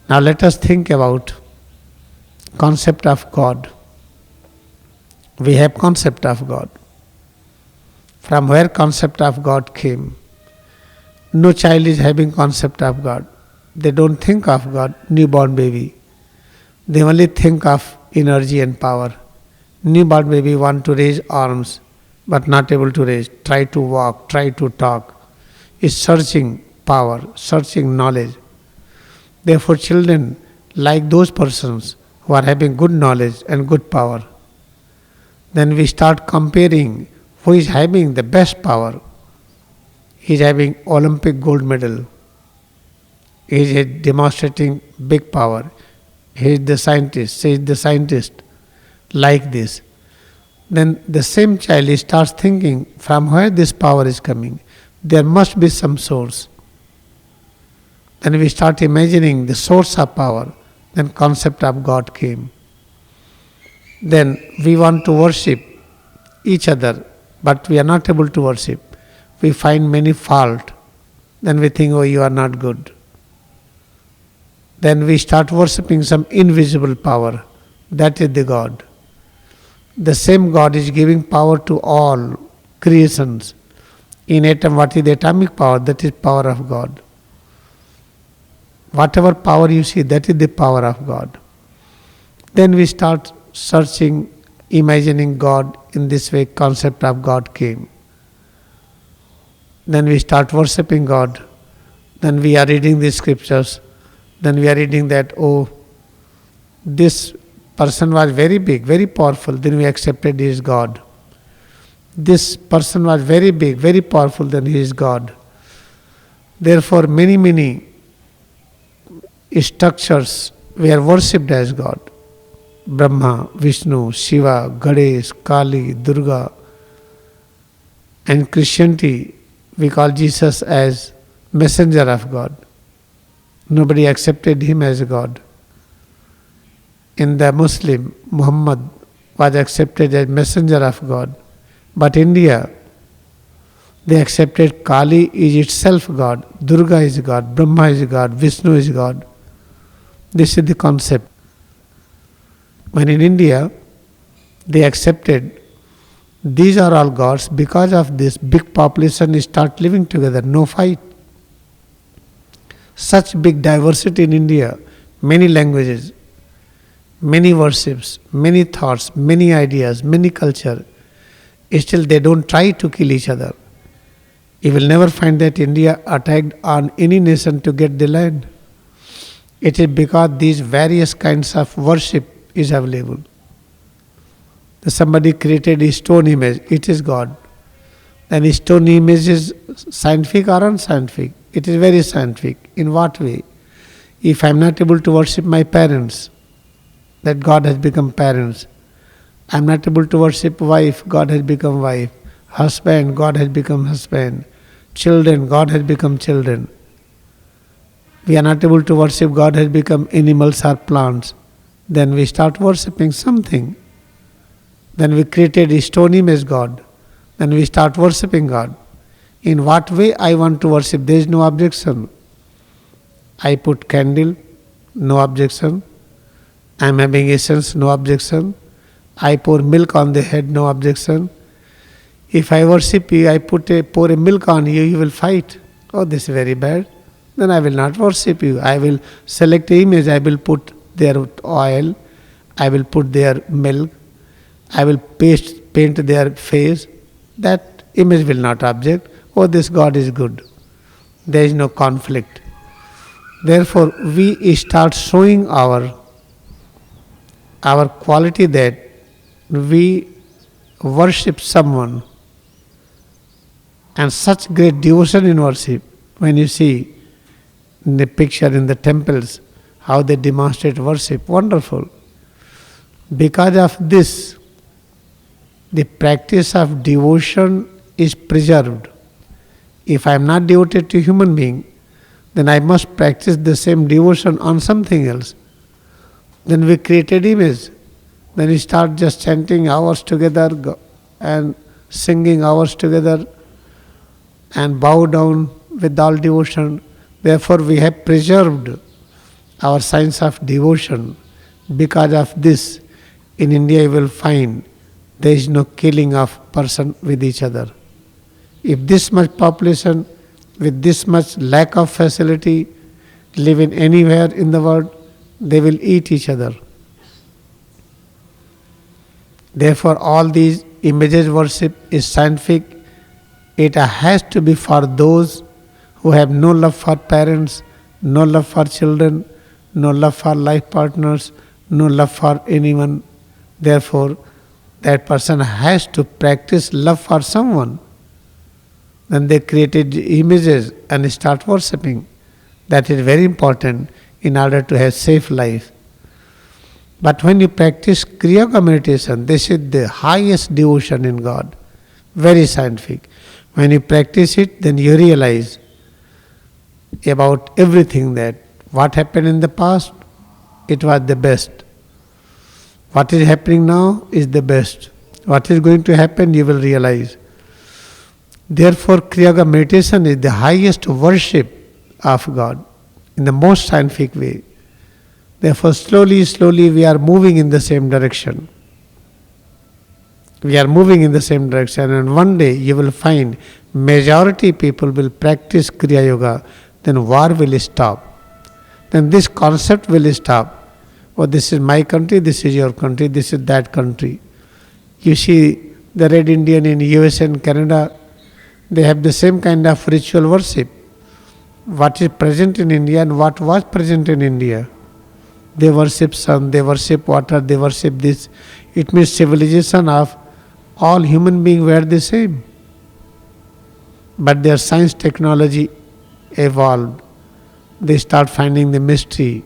Now let us think about concept of God. We have concept of God. From where concept of God came? No child is having concept of God. They don't think of God, newborn baby. They only think of energy and power. Newborn baby want to raise arms, but not able to raise. Try to walk, try to talk. Is searching power, searching knowledge. Therefore children like those persons who are having good knowledge and good power. Then we start comparing who is having the best power. He is having Olympic gold medal. He is demonstrating big power. He is the scientist. She is the scientist. Like this. Then the same child starts thinking from where this power is coming. There must be some source. Then we start imagining the source of power. Then concept of God came. Then we want to worship each other, but we are not able to worship. We find many fault. Then we think, oh, you are not good. Then we start worshipping some invisible power. That is the God. The same God is giving power to all creations. In atom, what is the atomic power? That is power of God. Whatever power you see, that is the power of God. Then we start searching, imagining God. In this way, concept of God came. Then we start worshipping God. Then we are reading the scriptures. Then we are reading that, oh, this person was very big, very powerful. Then we accepted he is God. This person was very big, very powerful. Then he is God. Therefore, many structures were worshipped as God. Brahma, Vishnu, Shiva, Ganesh, Kali, Durga. And Christianity, we call Jesus as messenger of God. Nobody accepted him as God. In the Muslim, Muhammad was accepted as messenger of God. But India, they accepted Kali is itself God, Durga is God, Brahma is God, Vishnu is God. This is the concept. When in India, they accepted these are all gods, because of this big population start living together, no fight. Such big diversity in India, many languages, many worships, many thoughts, many ideas, many culture. Still they don't try to kill each other. You will never find that India attacked on any nation to get the land. It is because these various kinds of worship is available. Somebody created a stone image, it is God. Then a stone image is scientific or unscientific? It is very scientific. In what way? If I am not able to worship my parents, that God has become parents. I am not able to worship wife, God has become wife. Husband, God has become husband. Children, God has become children. We are not able to worship, God has become animals or plants. Then we start worshipping something. Then we created a stone image God. Then we start worshipping God. In what way I want to worship? There is no objection. I put candle, no objection. I am having essence, no objection. I pour milk on the head, no objection. If I worship you, I pour a milk on you, you will fight. Oh, this is very bad. Then I will not worship you. I will select an image, I will put their oil, I will put their milk, I will paint their face. That image will not object. Oh, this God is good. There is no conflict. Therefore, we start showing our quality that we worship someone, and such great devotion in worship. When you see in the picture in the temples how they demonstrate worship, wonderful. Because of this, the practice of devotion is preserved. If I am not devoted to human being, then I must practice the same devotion on something else. Then we created image. Then we start just chanting hours together and singing hours together and bow down with all devotion. Therefore we have preserved our science of devotion. Because of this, in India you will find there is no killing of person with each other. If this much population with this much lack of facility live in anywhere in the world, they will eat each other. Therefore, all these images worship is scientific. It has to be for those who have no love for parents, no love for children, no love for life partners, no love for anyone. Therefore, that person has to practice love for someone. Then they created images and start worshipping. That is very important in order to have safe life. But when you practice Kriyayoga meditation, this is the highest devotion in God. Very scientific. When you practice it, then you realize about everything, that what happened in the past, it was the best. What is happening now is the best. What is going to happen, you will realize. Therefore, Kriyayoga meditation is the highest worship of God in the most scientific way. Therefore, slowly we are moving in the same direction. We are moving in the same direction, and one day you will find majority people will practice Kriyayoga, then war will stop. Then this concept will stop. Oh, this is my country, this is your country, this is that country. You see the Red Indian in US and Canada, they have the same kind of ritual worship. What is present in India and what was present in India. They worship sun, they worship water, they worship this. It means civilization of all human beings were the same. But their science technology evolved. They start finding the mystery.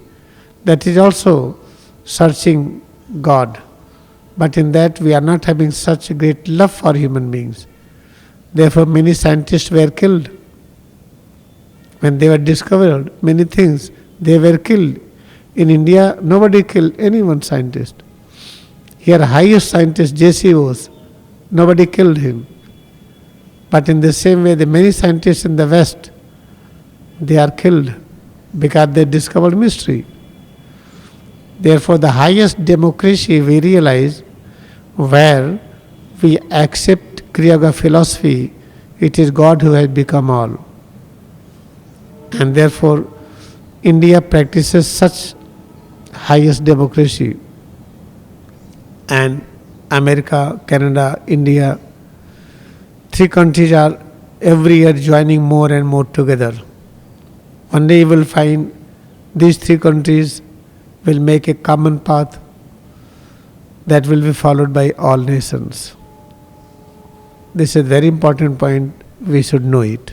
That is also searching God. But in that we are not having such great love for human beings. Therefore many scientists were killed. When they were discovered many things, they were killed. In India, nobody killed any one scientist. Here, highest scientist J.C. was, nobody killed him. But in the same way, the many scientists in the West, they are killed because they discovered mystery. Therefore, the highest democracy we realize, where we accept Kriyayoga philosophy, it is God who has become all. And therefore, India practices such highest democracy, and America, Canada, India, three countries are every year joining more and more together. One day you will find these three countries will make a common path that will be followed by all nations. This is a very important point, we should know it.